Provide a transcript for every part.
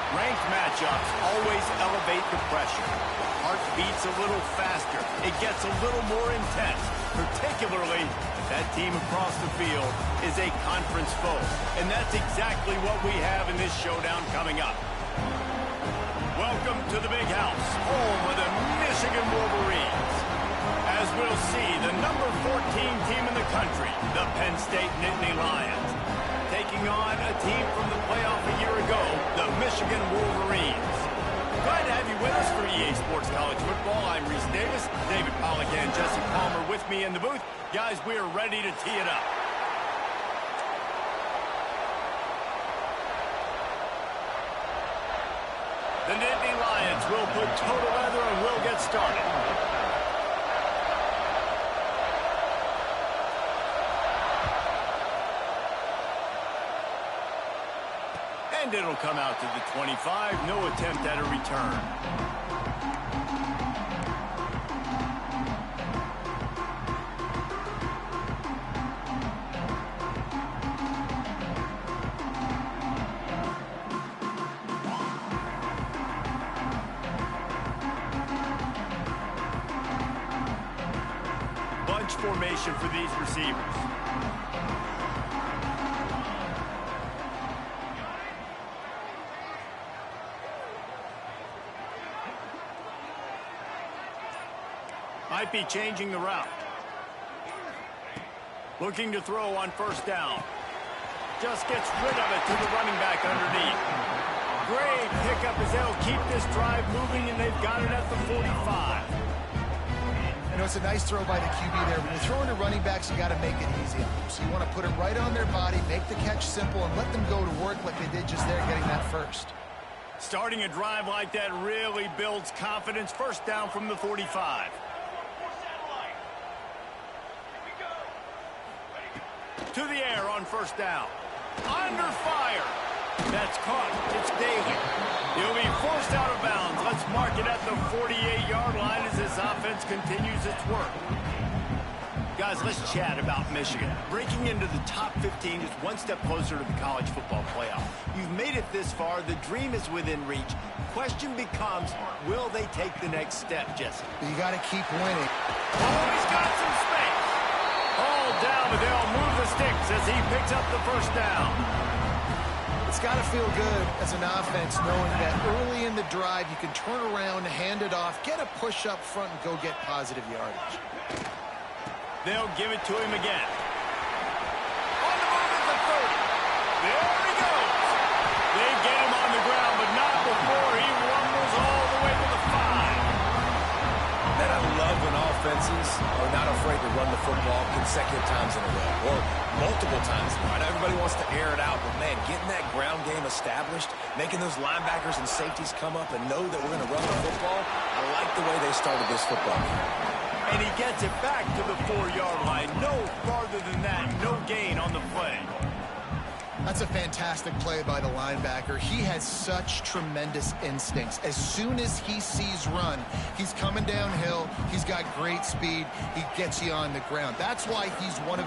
Ranked matchups always elevate the pressure. Heart beats a little faster. It gets a little more intense, particularly if that team across the field is a conference foe. And that's exactly what we have in this showdown coming up. Welcome to the Big House, home of the Michigan Wolverines. As we'll see, the number 14 team in the country, the Penn State Nittany Lions, taking on a team from the playoff a year ago, the Michigan Wolverines. Glad to have you with us for EA Sports College Football. I'm Reese Davis, David Pollack and Jesse Palmer with me in the booth. Guys, we are ready to tee it up. The Nittany Lions will put total leather and we'll get started. And it'll come out to the 25. No attempt at a return. Bunch formation for these receivers. Might be changing the route. Looking to throw on first down. Just gets rid of it to the running back underneath. Great pickup as they'll keep this drive moving, and they've got it at the 45. You know, it's a nice throw by the QB there. When you're throwing to running backs, you got to make it easy on them. So you want to put it right on their body, make the catch simple, and let them go to work like they did just there, getting that first. Starting a drive like that really builds confidence. First down from the 45. To the air on first down. Under fire. That's caught. It's Daly. He'll be forced out of bounds. Let's mark it at the 48-yard line as this offense continues its work. Guys, let's chat about Michigan. Breaking into the top 15 is one step closer to the college football playoff. You've made it this far. The dream is within reach. Question becomes, will they take the next step, Jesse? You got to keep winning. Oh, he's got some space. All down, but they'll move the sticks as he picks up the first down. It's got to feel good as an offense knowing that early in the drive you can turn around, hand it off, get a push up front, and go get positive yardage. They'll give it to him again. On the move at the 30. There he goes. They get him on the ground, but not before he rumbles all the way to the 5. Man, I love when offenses are not afraid to run the football consecutive times in a row, or multiple times in a row. I know everybody wants to air it out, but man, getting that ground game established, making those linebackers and safeties come up and know that we're going to run the football, I like the way they started this football game. And he gets it back to the 4-yard line. No farther than that, no gain on the play. That's a fantastic play by the linebacker. He has such tremendous instincts. As soon as he sees run, he's coming downhill. He's got great speed. He gets you on the ground. That's why he's one of...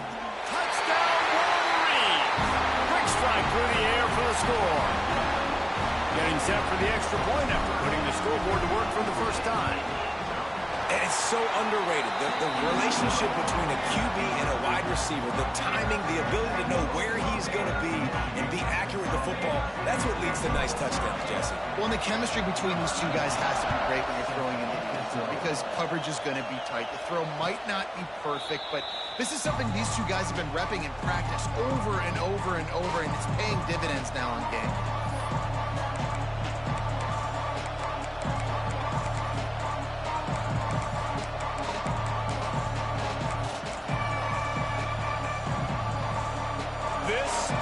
Touchdown, Wolverines! Quick strike through the air for the score. Getting set for the extra point after putting the scoreboard to work for the first time. And it's so underrated. The relationship between a QB and a wide receiver, the timing, the ability to know where he's going to be and be accurate with the football, that's what leads to nice touchdowns, Jesse. Well, and the chemistry between these two guys has to be great when you're throwing into the end zone because coverage is going to be tight. The throw might not be perfect, but this is something these two guys have been repping in practice over and over and over, and it's paying dividends now in game.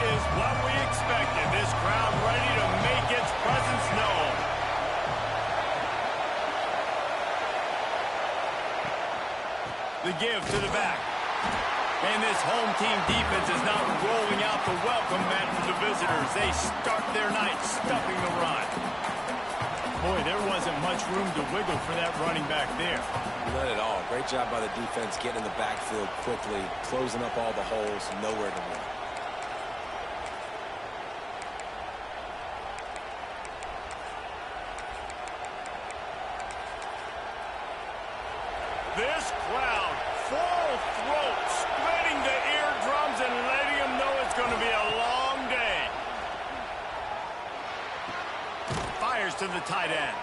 Is what we expected. This crowd ready to make its presence known. The give to the back. And this home team defense is not rolling out the welcome mat for the visitors. They start their night stuffing the run. Boy, there wasn't much room to wiggle for that running back there. None at all. Great job by the defense getting in the backfield quickly, closing up all the holes, nowhere to run. This crowd, full throat, splitting the eardrums and letting them know it's going to be a long day. Fires to the tight end.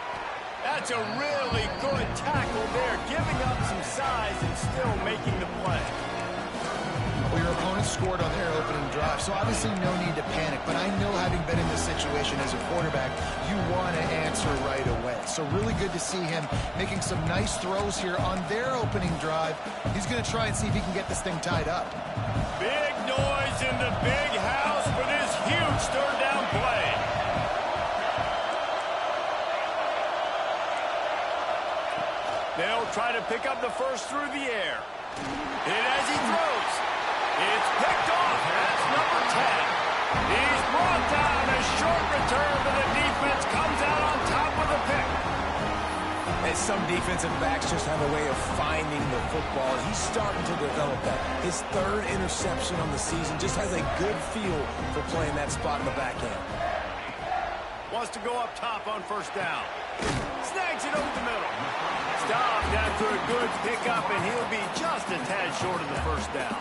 That's a really good tackle there, giving up some size and still making the play. Well, your opponent scored on their opening drive, so obviously no need to panic. But I know, having been in this situation as a quarterback, you want to answer right away. So really good to see him making some nice throws here on their opening drive. He's going to try and see if he can get this thing tied up. Big noise in the big house for this huge third down play. They'll try to pick up the first through the air. Hit as he throws. It's picked off. That's number 10. He's brought down. A short return, but the defense comes out on top with a pick. And some defensive backs just have a way of finding the football. He's starting to develop that. His third interception on the season, just has a good feel for playing that spot in the back end. Wants to go up top on first down. Snags it over the middle. Stopped after a good pickup, and he'll be just a tad short of the first down.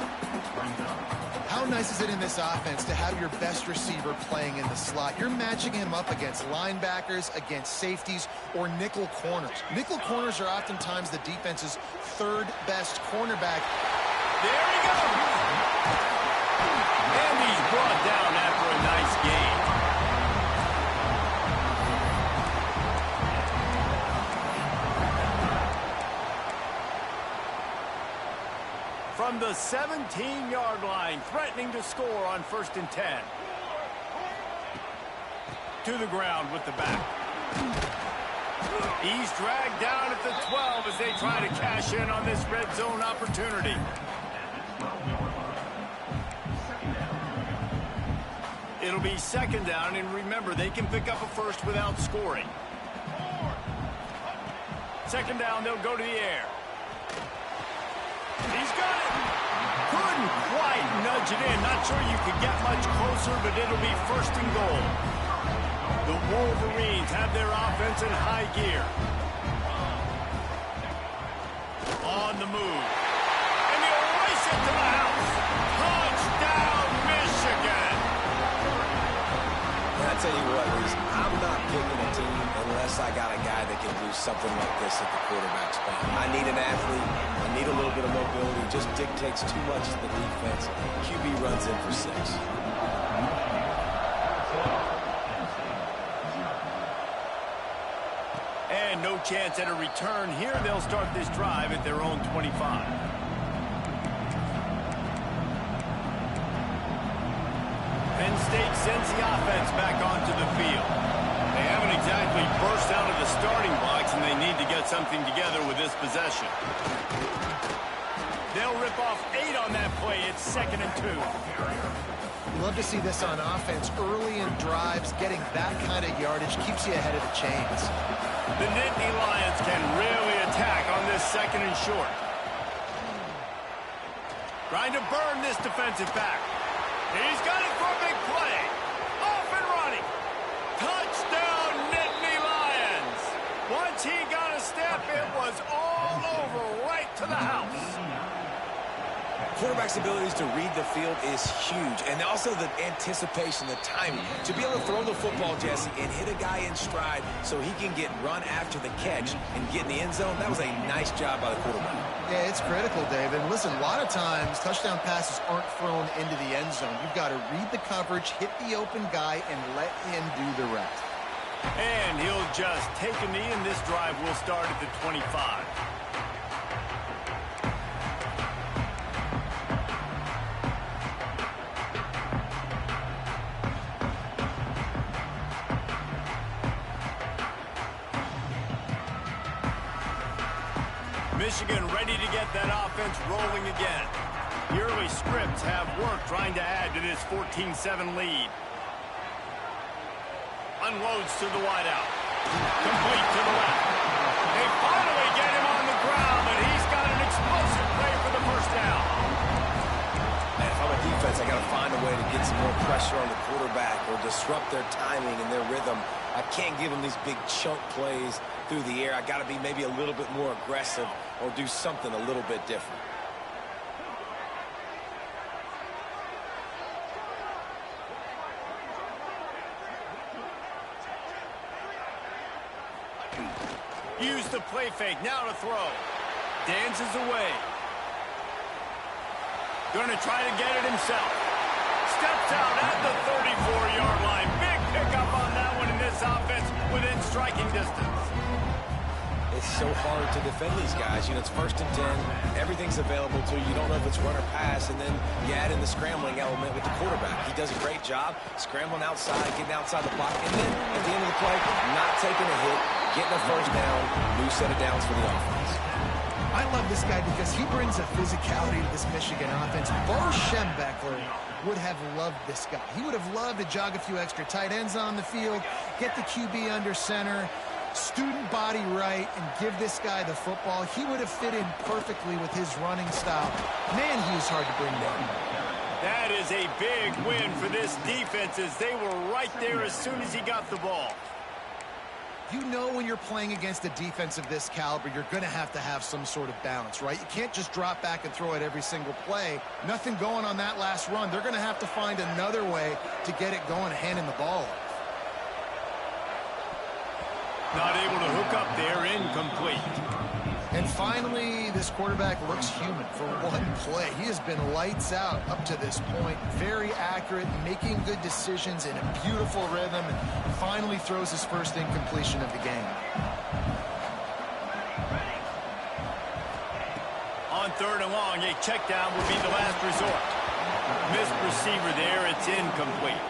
How nice is it in this offense to have your best receiver playing in the slot? You're matching him up against linebackers, against safeties, or nickel corners. Nickel corners are oftentimes the defense's third best cornerback. There he goes. And he's brought down after a nice game. From the 17-yard line, threatening to score on 1st and 10. To the ground with the back. He's dragged down at the 12 as they try to cash in on this red zone opportunity. It'll be 2nd down, and remember, they can pick up a first without scoring. 2nd down, they'll go to the air. He's got it. Couldn't quite nudge it in. Not sure you could get much closer, but it'll be 1st and goal. The Wolverines have their offense in high gear. On the move. And he'll race it to the house. Touchdown, Michigan. And I tell you what, Reese, I'm not picking a team unless I got a guy that can do something like this at the quarterback spot. I need an athlete. I need a little bit of mobility. It just dictates too much to the defense. QB runs in for 6. And no chance at a return here. They'll start this drive at their own 25. Penn State sends the offense back onto the field. They haven't exactly burst out of the starting blocks, and they need to get something together with this possession. They'll rip off 8 on that play. It's 2nd and 2. You love to see this on offense. Early in drives, getting that kind of yardage keeps you ahead of the chains. The Nittany Lions can really attack on this 2nd and short. Trying to burn this defensive back. He's got it for a big play. Off and running. Touchdown, Nittany Lions. Once he got a step, it was all over, right to the house. Quarterback's abilities to read the field is huge, and also the anticipation, the timing. To be able to throw the football, Jesse, and hit a guy in stride so he can get run after the catch and get in the end zone, that was a nice job by the quarterback. Yeah, it's critical, David. Listen, a lot of times touchdown passes aren't thrown into the end zone. You've got to read the coverage, hit the open guy, and let him do the rest. And he'll just take a knee, and this drive will start at the 25. Michigan ready to get that offense rolling again. The early scripts have worked trying to add to this 14-7 lead. Unloads to the wideout. Complete to the left. They finally get him on the ground, but he's got an explosive play for the 1st down. And if I'm a defense, defense, I got to find a way to get some more pressure on the quarterback or disrupt their timing and their rhythm. I can't give them these big chunk plays through the air. I got to be maybe a little bit more aggressive or do something a little bit different. Use the play fake, now to throw. Dances away. Gonna try to get it himself. Steps out at the 34-yard line. Big pickup on that one in this offense within striking distance. It's so hard to defend these guys. You know, it's 1st and 10. Everything's available to you. You don't know if it's run or pass, and then you add in the scrambling element with the quarterback. He does a great job scrambling outside, getting outside the pocket, and then at the end of the play, not taking a hit, getting a first down, new set of downs for the offense. I love this guy because he brings a physicality to this Michigan offense. Bo Schembechler would have loved this guy. He would have loved to jog a few extra tight ends on the field, get the QB under center, student body right, and give this guy the football. He would have fit in perfectly with his running style. Man, he was hard to bring down. That is a big win for this defense as they were right there as soon as he got the ball. You know when you're playing against a defense of this caliber, you're going to have some sort of balance, right? You can't just drop back and throw it every single play. Nothing going on that last run. They're going to have to find another way to get it going, handing the ball off. Not able to hook up there, incomplete. And finally, this quarterback looks human for one play. He has been lights out up to this point. Very accurate, making good decisions in a beautiful rhythm, and finally throws his first incompletion of the game. On 3rd and long, a check down would be the last resort. Missed receiver there, it's incomplete.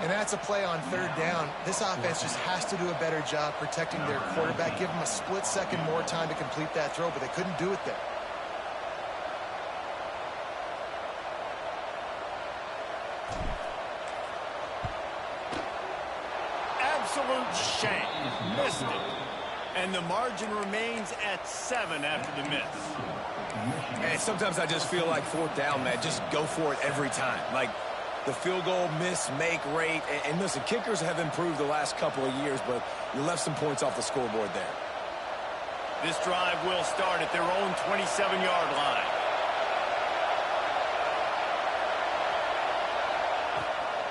And that's a play on 3rd down. This offense just has to do a better job protecting their quarterback. Give them a split second more time to complete that throw, but they couldn't do it there. Absolute shame. Missed it. And the margin remains at 7 after the miss. And sometimes I just feel like 4th down, man. Just go for it every time. Like, the field goal miss-make rate. And listen, kickers have improved the last couple of years, but you left some points off the scoreboard there. This drive will start at their own 27-yard line.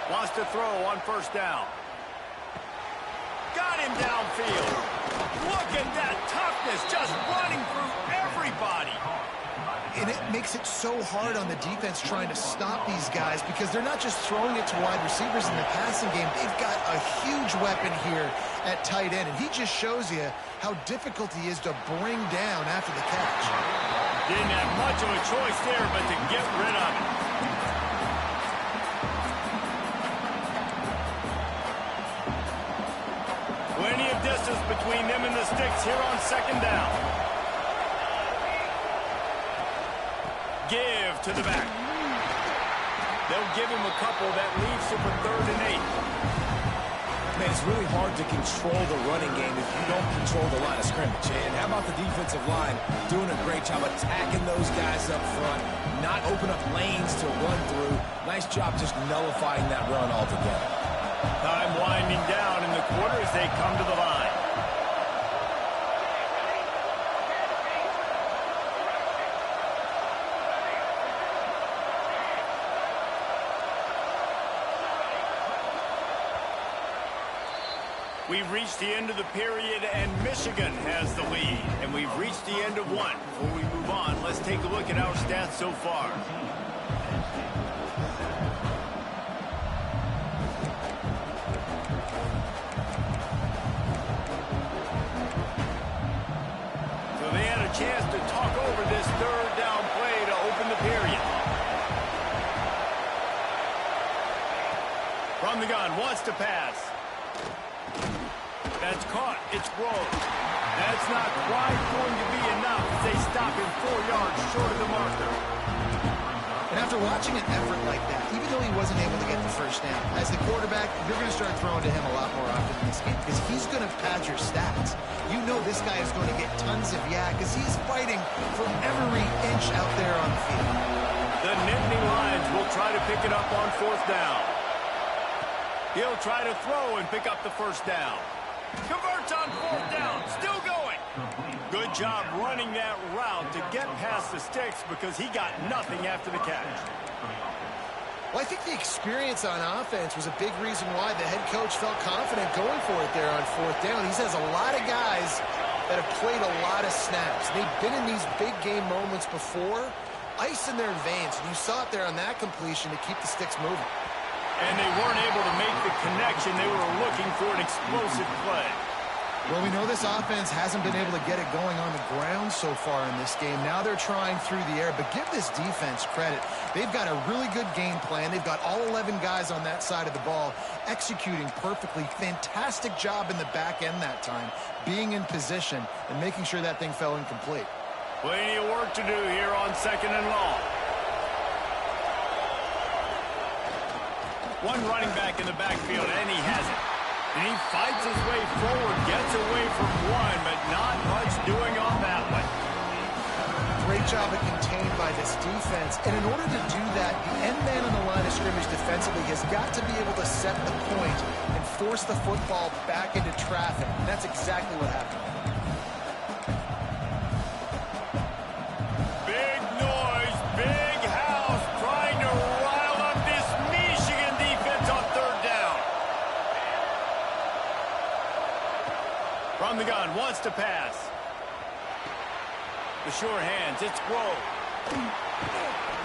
Wants to throw on 1st down. Got him downfield. Look at that toughness, just running through everybody. And it makes it so hard on the defense trying to stop these guys because they're not just throwing it to wide receivers in the passing game. They've got a huge weapon here at tight end, and he just shows you how difficult he is to bring down after the catch. Didn't have much of a choice there, but to get rid of it. Plenty of distance between them and the sticks here on 2nd down. Give to the back. They'll give him a couple that leaves him for 3rd and 8. Man, it's really hard to control the running game if you don't control the line of scrimmage. And how about the defensive line doing a great job attacking those guys up front, not open up lanes to run through. Nice job just nullifying that run altogether. Time winding down in the quarter as they come to the line. We've reached the end of the period, and Michigan has the lead. And we've reached the end of one. Before we move on, let's take a look at our stats so far. So they had a chance to talk over this 3rd down play to open the period. From the gun, wants to pass. That's caught. It's Rose. That's not quite going to be enough as they stop him 4 yards short of the marker. And after watching an effort like that, even though he wasn't able to get the 1st down, as the quarterback, you're going to start throwing to him a lot more often in this game because he's going to pad your stats. You know this guy is going to get tons of yak because he's fighting for every inch out there on the field. The Nittany Lions will try to pick it up on 4th down. He'll try to throw and pick up the 1st down. Converts on 4th down. Still going. Good job running that route to get past the sticks because he got nothing after the catch. Well, I think the experience on offense was a big reason why the head coach felt confident going for it there on 4th down. He says a lot of guys that have played a lot of snaps. They've been in these big game moments before. Ice in their veins, and you saw it there on that completion to keep the sticks moving. And they weren't able to make the connection. They were looking for an explosive play. Well, we know this offense hasn't been able to get it going on the ground so far in this game. Now they're trying through the air, but give this defense credit. They've got a really good game plan. They've got all 11 guys on that side of the ball executing perfectly. Fantastic job in the back end that time, being in position and making sure that thing fell incomplete. Plenty of work to do here on 2nd and long. One running back in the backfield, and he has it. And he fights his way forward, gets away from one, but not much doing on that one. Great job of contained by this defense. And in order to do that, the end man on the line of scrimmage defensively has got to be able to set the point and force the football back into traffic. And that's exactly what happened. Big noise, big house, trying to rile up this Michigan defense on 3rd down. From the gun, wants to pass. The sure hands, it's Grove.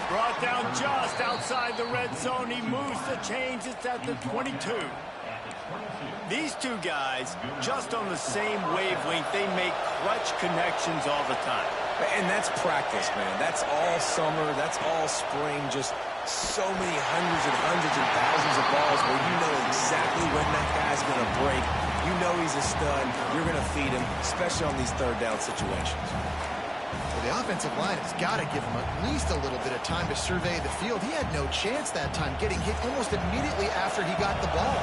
Brought down just outside the red zone. He moves the chains. It's at the 22. These two guys, just on the same wavelength, they make clutch connections all the time. And that's practice, man. That's all summer. That's all spring. Just so many hundreds and thousands of balls where you know exactly when that guy's going to break. You know he's a stud. You're going to feed him, especially on these 3rd down situations. The offensive line has got to give him at least a little bit of time to survey the field. He had no chance that time, getting hit almost immediately after he got the ball.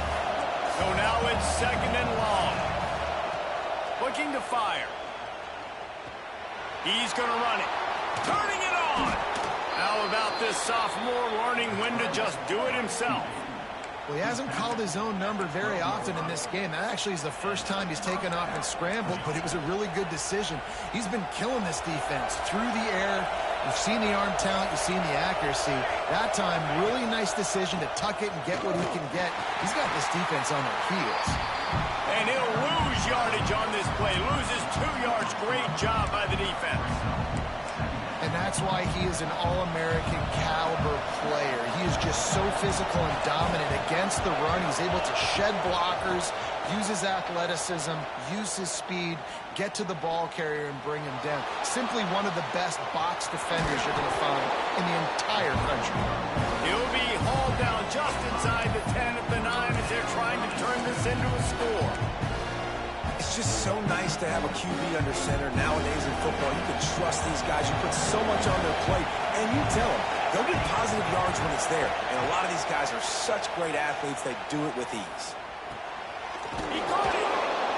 So now it's 2nd and long. Looking to fire. He's going to run it. Turning it on. How about this sophomore learning when to just do it himself? Well, he hasn't called his own number very often in this game. That actually is the first time he's taken off and scrambled, but it was a really good decision. He's been killing this defense through the air. You've seen the arm talent. You've seen the accuracy. That time, really nice decision to tuck it and get what he can get. He's got this defense on their heels. And he'll lose yardage on this play. Loses 2 yards. Great job by the defense. And that's why he is an All-American caliber player. He is just so physical and dominant against the run. He's able to shed blockers, use his athleticism, use his speed, get to the ball carrier and bring him down. Simply one of the best box defenders you're going to find in the entire country. He'll be hauled down just inside the 10 at the 9 as they're trying to turn this into a score. It's just so nice to have a QB under center. Nowadays in football, you can trust these guys. You put so much on their plate, and you tell them they'll get positive yards when it's there. And a lot of these guys are such great athletes, they do it with ease. He got it.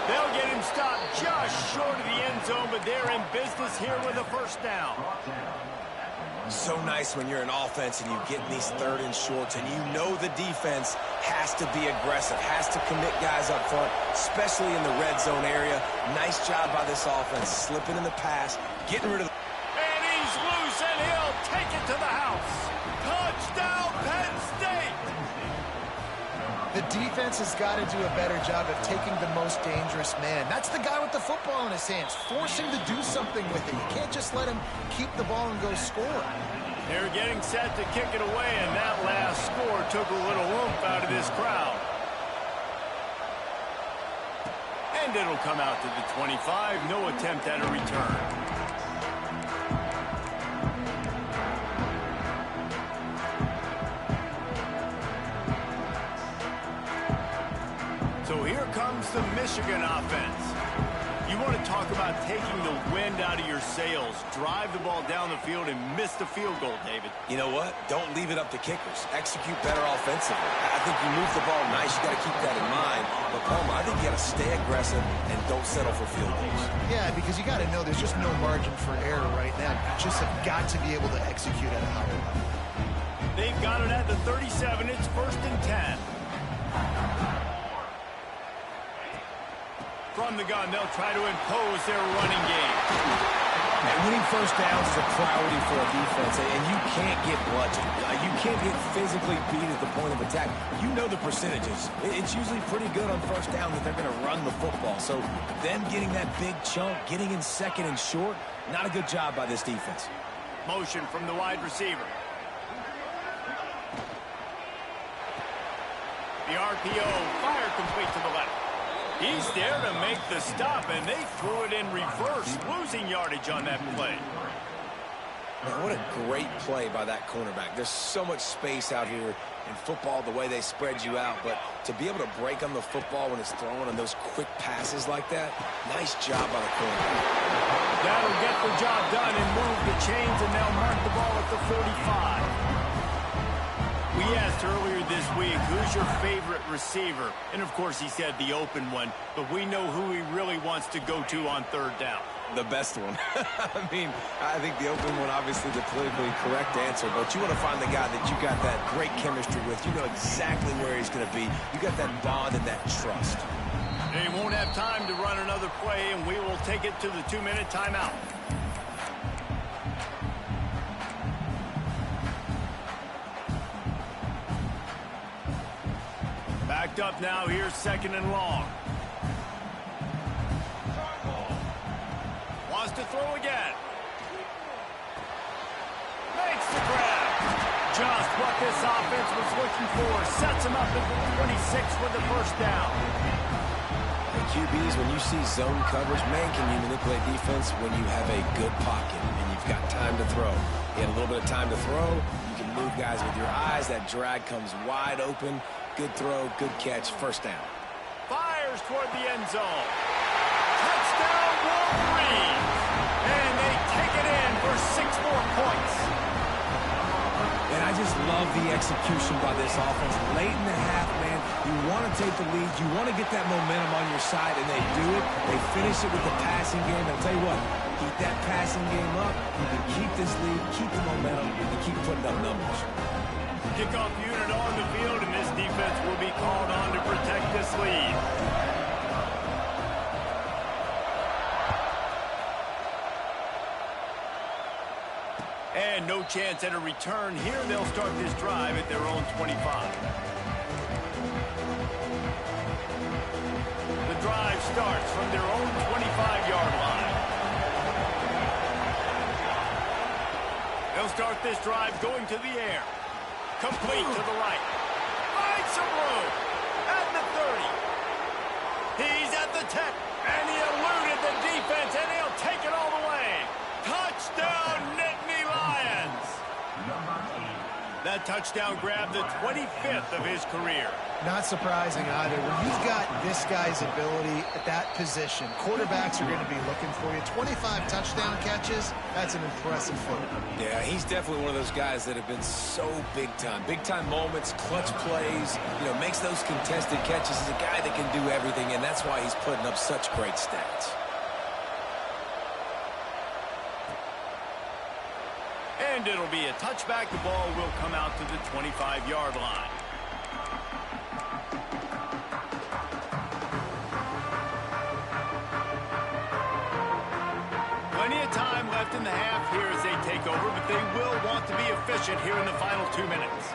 They'll get him stopped just short of the end zone, but they're in business here with a 1st down. So nice when you're an offense and you get in these 3rd and shorts and you know the defense has to be aggressive, has to commit guys up front, especially in the red zone area. Nice job by this offense, slipping in the pass, getting rid of the... And he's loose, and he'll take it to the house. Touchdown, Penn State! The defense has got to do a better job of taking the most dangerous man. That's the guy with the football in his hands. Force him to do something with it. You can't just let him keep the ball and go score. They're getting set to kick it away, and that last score took a little oomph out of this crowd. And it'll come out to the 25. No attempt at a return. So here comes the Michigan offense. You want to talk about taking the wind out of your sails. Drive the ball down the field and miss the field goal, David. You know what? Don't leave it up to kickers. Execute better offensively. I think you move the ball nice. You got to keep that in mind. But, Palmer, I think you got to stay aggressive and don't settle for field goals. Yeah, because you got to know there's just no margin for error right now. You just have got to be able to execute at a higher level. They've got it at the 37. It's 1st and 10. From the gun, they'll try to impose their running game. And winning first downs is a priority for a defense, and you can't get bludgeoned. You can't get physically beat at the point of attack. You know the percentages. It's usually pretty good on first down that they're going to run the football. So them getting that big chunk, getting in second and short, not a good job by this defense. Motion from the wide receiver. The RPO, fire complete to the left. He's there to make the stop, and they threw it in reverse, losing yardage on that play. Man, what a great play by that cornerback. There's so much space out here in football, the way they spread you out, but to be able to break on the football when it's thrown on those quick passes like that, nice job by the cornerback. That'll get the job done and move the chains, and they'll mark the ball at the 45. We asked earlier this week, who's your favorite receiver? And, of course, he said the open one, but we know who he really wants to go to on 3rd down. The best one. I mean, I think the open one, obviously the politically correct answer, but you want to find the guy that you got that great chemistry with. You know exactly where he's going to be. You got that bond and that trust. They won't have time to run another play, and we will take it to the 2-minute timeout. Backed up now. Here's 2nd and long. Wants to throw again. Makes the grab. Just what this offense was looking for. Sets him up at the 26 with the 1st down. And QBs, when you see zone coverage, man, can you manipulate defense when you have a good pocket and you've got time to throw. You had a little bit of time to throw. You can move guys with your eyes. That drag comes wide open. Good throw, good catch, 1st down. Fires toward the end zone. Touchdown, Wolverines! And they take it in for 6 more points. And I just love the execution by this offense. Late in the half, man, you want to take the lead. You want to get that momentum on your side, and they do it. They finish it with the passing game. I'll tell you what, keep that passing game up. You can keep this lead, keep the momentum, and keep putting up numbers. Kickoff unit on the field, and this defense will be called on to protect this lead. And no chance at a return here. They'll start this drive at their own 25. The drive starts from their own 25-yard line. They'll start this drive going to the air. Complete to the right. Finds some room at the 30. He's at the 10. And he eluded the defense, and he'll take it all the way. Touchdown, Nittany Lions. That touchdown grabbed the 25th of his career. Not surprising either. When you've got this guy's ability at that position, quarterbacks are going to be looking for you. 25 touchdown catches, that's an impressive football. Yeah, he's definitely one of those guys that have been so big time. Big time moments, clutch plays, you know, makes those contested catches. He's a guy that can do everything, and that's why he's putting up such great stats. And it'll be a touchback. The ball will come out to the 25-yard line. Plenty of time left in the half here as they take over, but they will want to be efficient here in the final 2 minutes.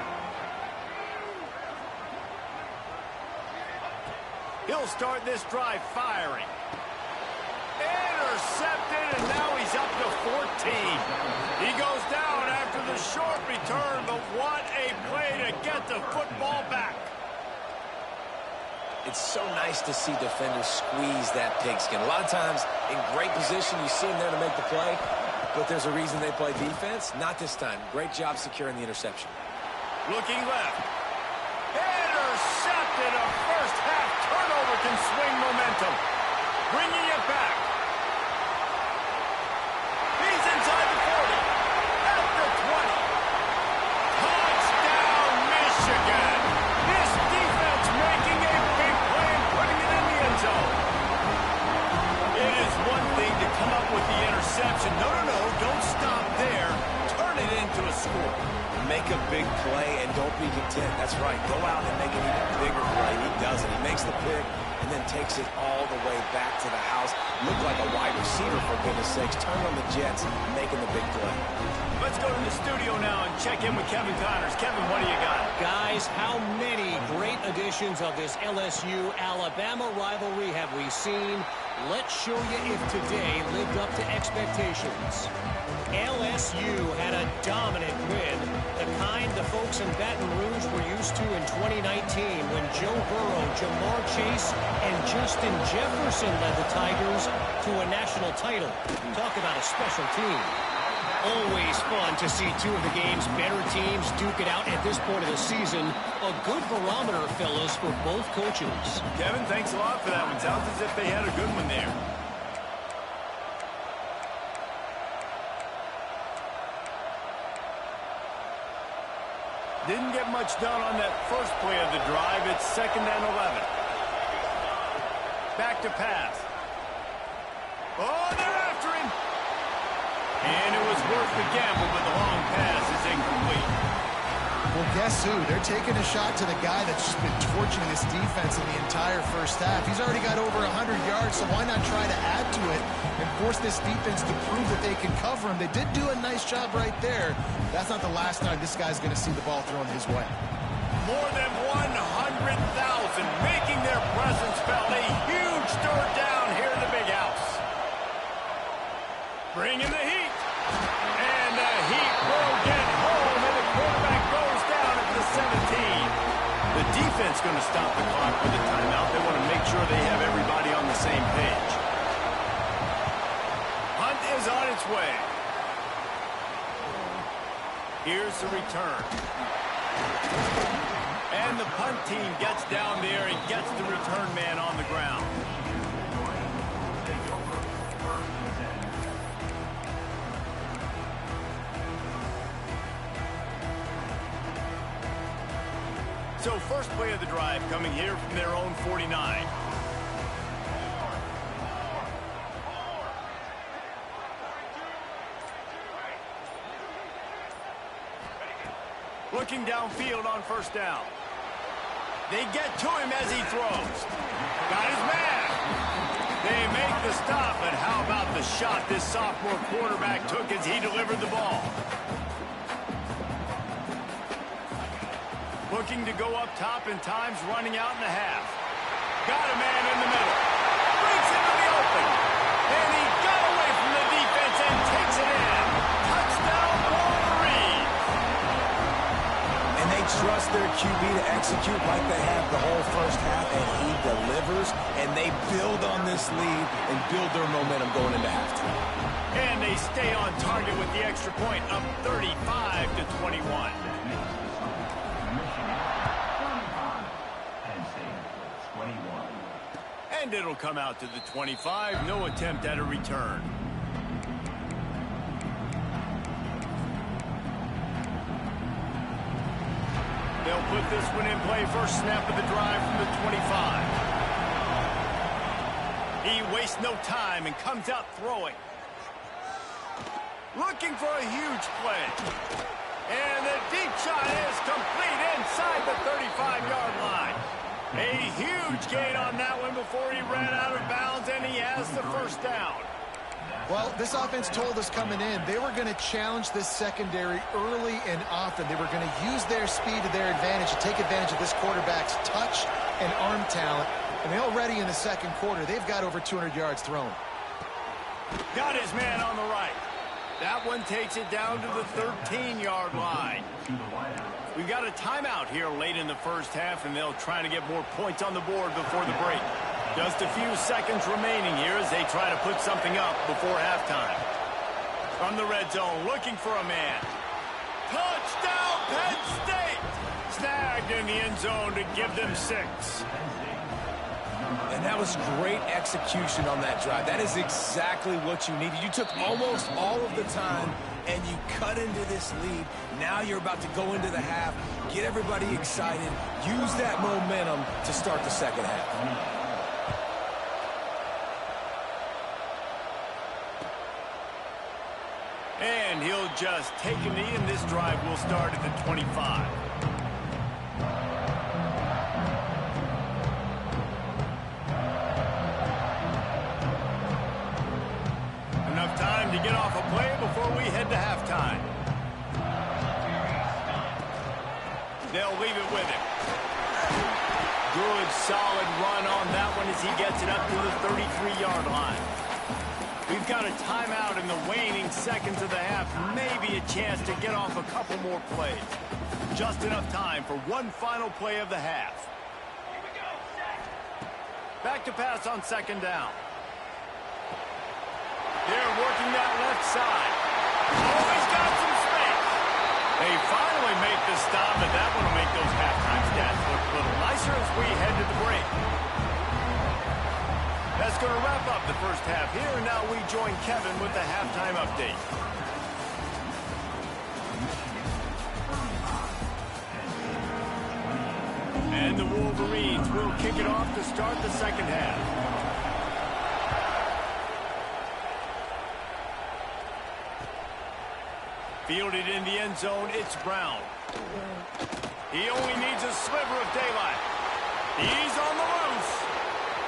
He'll start this drive firing. Intercepted, and now he's up to 14. He goes down after the short return, but what a play to get the football back. It's so nice to see defenders squeeze that pigskin. A lot of times, in great position, you see them there to make the play, but there's a reason they play defense. Not this time. Great job securing the interception. Looking left. Intercepted. A first-half turnover can swing momentum. Bringing it back. He's inside the 40. At the 20. Touchdown, Michigan. This defense making a big play and putting it in the end zone. It is one thing to come up with the interception. No, don't stop there. Turn it into a score. Make a big play and don't be content. That's right. Go out and make an even bigger play. He does it. He makes the pick and then takes it all the way back to the house. Looked like a wide receiver, for goodness sakes. Turned on the Jets, making the big play. Let's go to the studio now and check in with Kevin Connors. Kevin, what do you got? Guys, how many great editions of this LSU-Alabama rivalry have we seen? Let's show you if today lived up to expectations. LSU had a dominant win, the kind the folks in Baton Rouge were used to in 2019 when Joe Burrow, Jamar Chase, and Justin Jefferson led the Tigers to a national title. Talk about a special team. Always fun to see two of the game's better teams duke it out at this point of the season. A good barometer, fellas, for both coaches. Kevin, thanks a lot for that one. Sounds as if they had a good one there. Didn't get much done on that first play of the drive. It's 2nd and 11. Back to pass. Oh, they're after him. And it was worth the gamble, but the long pass is incomplete. Well, guess who? They're taking a shot to the guy that's just been torching this defense in the entire first half. He's already got over 100 yards, so why not try to add to it and force this defense to prove that they can cover him? They did do a nice job right there. That's not the last time this guy's going to see the ball thrown his way. More than 100,000 making their presence felt. A huge third down here in the big house. Bring in the heat. And the heat will get home, and the quarterback goes down at the 17. The defense going to stop the clock with a timeout. They want to make sure they have everybody on the same page. Hunt is on its way. Here's the return. And the punt team gets down there and gets the return man on the ground. So first play of the drive coming here from their own 49. Looking downfield on first down. They get to him as he throws. Got his man. They make the stop, but how about the shot this sophomore quarterback took as he delivered the ball? Looking to go up top, and time's running out in the half. Got a man in the middle. Breaks into the open. And he got away from the defense and takes it in. Touchdown, Wolverine. And they trust their QB to execute like they have the whole first half, and he delivers, and they build on this lead and build their momentum going into halftime. And they stay on target with the extra point, up 35-21. And it'll come out to the 25. No attempt at a return. They'll put this one in play. First snap of the drive from the 25. He wastes no time and comes out throwing. Looking for a huge play. And the deep shot is complete inside the 35-yard line. A huge gain on that one before he ran out of bounds, and he has the first down. Well, this offense told us coming in they were going to challenge this secondary early and often. They were going to use their speed to their advantage to take advantage of this quarterback's touch and arm talent. And already in the second quarter, they've got over 200 yards thrown. Got his man on the right. That one takes it down to the 13-yard line. We've got a timeout here late in the first half, and they'll try to get more points on the board before the break. Just a few seconds remaining here as they try to put something up before halftime. From the red zone, looking for a man. Touchdown, Penn State! Snagged in the end zone to give them 6. And that was great execution on that drive. That is exactly what you needed. You took almost all of the time, and you cut into this lead. Now you're about to go into the half, get everybody excited, use that momentum to start the second half. And he'll just take a knee, and this drive will start at the 25. Enough time to get off a play before we head to halftime. They'll leave it with him. Good, solid run on that one as he gets it up to the 33-yard line. We've got a timeout in the waning seconds of the half. Maybe a chance to get off a couple more plays. Just enough time for one final play of the half. Back to pass on second down. They're working that left side. Always got some space. They finally make the stop, and that one will make those halftime stats look a little nicer as we head to the break. That's going to wrap up the first half here, and now we join Kevin with the halftime update. And the Wolverines will kick it off to start the second half. Fielded in the end zone, it's Brown. He only needs a sliver of daylight. He's on the loose.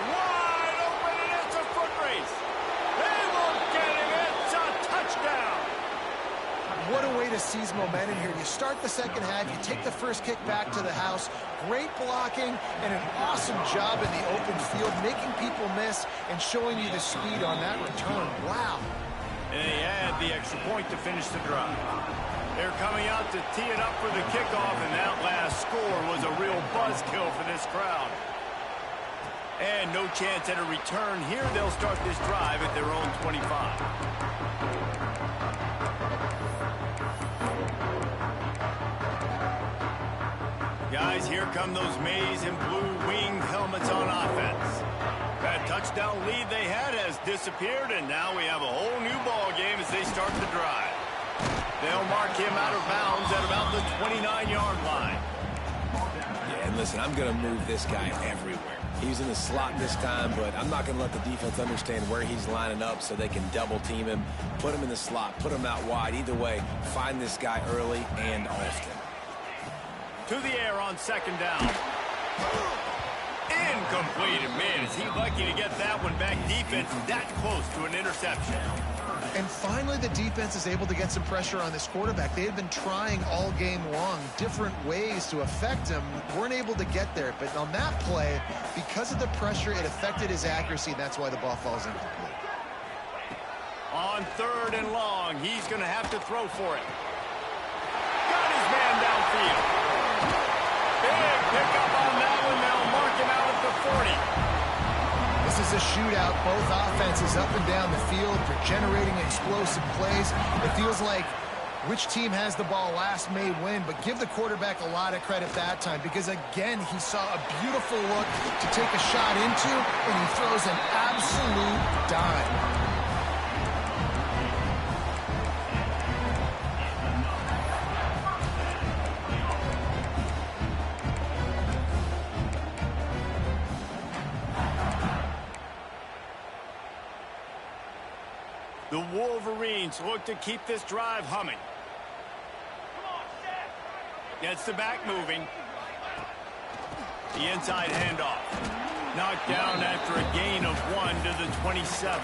Wide open, and it's a foot race. They won't get him. It's a touchdown. What a way to seize momentum here. You start the second half, you take the first kick back to the house. Great blocking and an awesome job in the open field, making people miss and showing you the speed on that return. Wow. And they add the extra point to finish the drive. They're coming out to tee it up for the kickoff, and that last score was a real buzzkill for this crowd. And no chance at a return here. They'll start this drive at their own 25. Guys, here come those maize and blue winged helmets on offense. That touchdown lead they had has disappeared, and now we have a whole new ball game as they start the drive. They'll mark him out of bounds at about the 29-yard line. Yeah, and listen, I'm going to move this guy everywhere. He's in the slot this time, but I'm not going to let the defense understand where he's lining up so they can double team him, put him in the slot, put him out wide. Either way, find this guy early and often. To the air on second down. Incomplete. And man, is he lucky to get that one back. Defense that close to an interception. And finally, the defense is able to get some pressure on this quarterback. They had been trying all game long different ways to affect him. Weren't able to get there. But on that play, because of the pressure, it affected his accuracy. That's why the ball falls incomplete. On third and long, he's going to have to throw for it. Got his man downfield. Big pickup on that one. They'll mark him out at the 40. This is a shootout. Both offenses up and down the field for generating explosive plays. It feels like which team has the ball last may win, but give the quarterback a lot of credit that time because, again, he saw a beautiful look to take a shot into, and he throws an absolute dime. The Wolverines look to keep this drive humming. Gets the back moving. The inside handoff. Knocked down after a gain of 1 to the 27.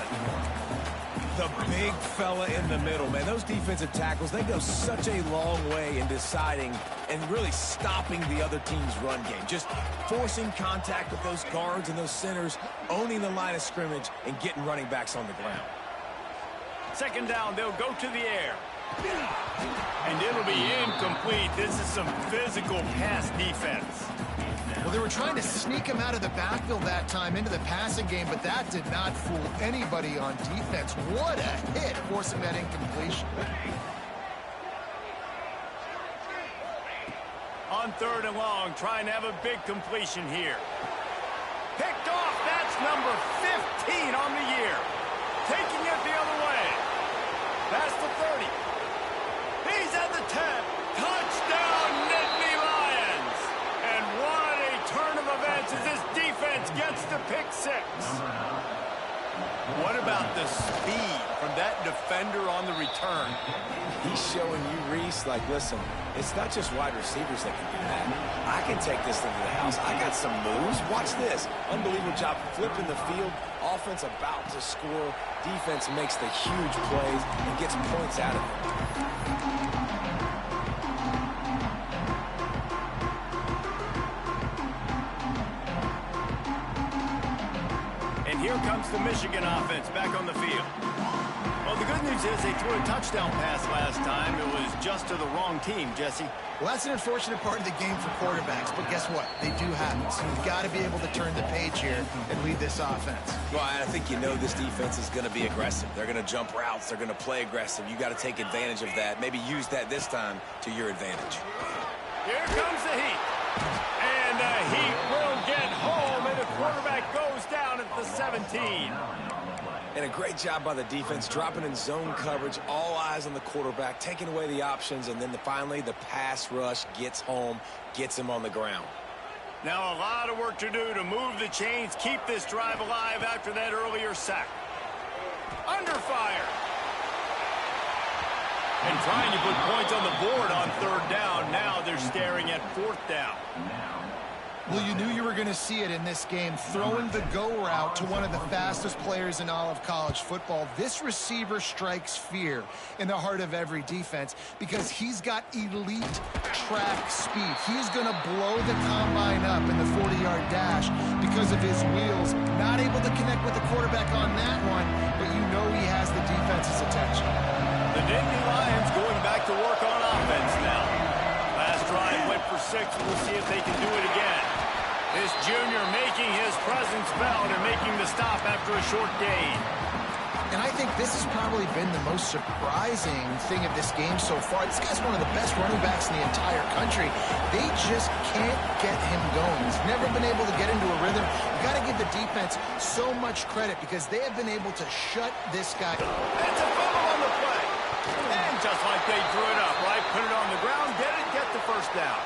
The big fella in the middle, man. Those defensive tackles, they go such a long way in deciding and really stopping the other team's run game. Just forcing contact with those guards and those centers, owning the line of scrimmage, and getting running backs on the ground. Second down, they'll go to the air. And it'll be incomplete. This is some physical pass defense. Well, they were trying to sneak him out of the backfield that time into the passing game, but that did not fool anybody on defense. What a hit, forcing that incompletion. On third and long, trying to have a big completion here. Picked off, that's number 15 on the year. Taking it the other way. Past the 30. He's at the 10. Touchdown, Nittany Lions. And what a turn of events as this defense gets the pick six. What about the speed from that defender on the return? He's showing you, Reese, like, listen, it's not just wide receivers that can do that. I can take this thing to the house. I got some moves. Watch this. Unbelievable job flipping the field. Offense about to score. Defense makes the huge plays and gets points out of it. And here comes the Michigan offense back on the field. Well, the good news is they threw a touchdown pass last time. It was just to the wrong team, Jesse. Well, that's an unfortunate part of the game for quarterbacks, but guess what? They do happen. So you've got to be able to turn the page here and lead this offense. Well, I think you know this defense is going to be aggressive. They're going to jump routes. They're going to play aggressive. You got to take advantage of that. Maybe use that this time to your advantage. Here comes the heat. And the heat will get home, and the quarterback goes down at the 17. And a great job by the defense, dropping in zone coverage, all eyes on the quarterback, taking away the options, and then finally the pass rush gets home, gets him on the ground. Now a lot of work to do to move the chains, keep this drive alive after that earlier sack. Under fire. And trying to put points on the board on third down. Now they're staring at fourth down. Well, you knew you were going to see it in this game, throwing the go route to one of the fastest players in all of college football. This receiver strikes fear in the heart of every defense because he's got elite track speed. He's going to blow the combine up in the 40-yard dash because of his wheels. Not able to connect with the quarterback on that one, but you know he has the defense's attention. The Nittany Lions going back to work on offense now. Last drive went for 6. We'll see if they can do it again. This junior making his presence felt and making the stop after a short gain. And I think this has probably been the most surprising thing of this game so far. This guy's one of the best running backs in the entire country. They just can't get him going. He's never been able to get into a rhythm. You've got to give the defense so much credit because they have been able to shut this guy. It's a fumble on the play. And just like they drew it up, right? Put it on the ground, get the first down.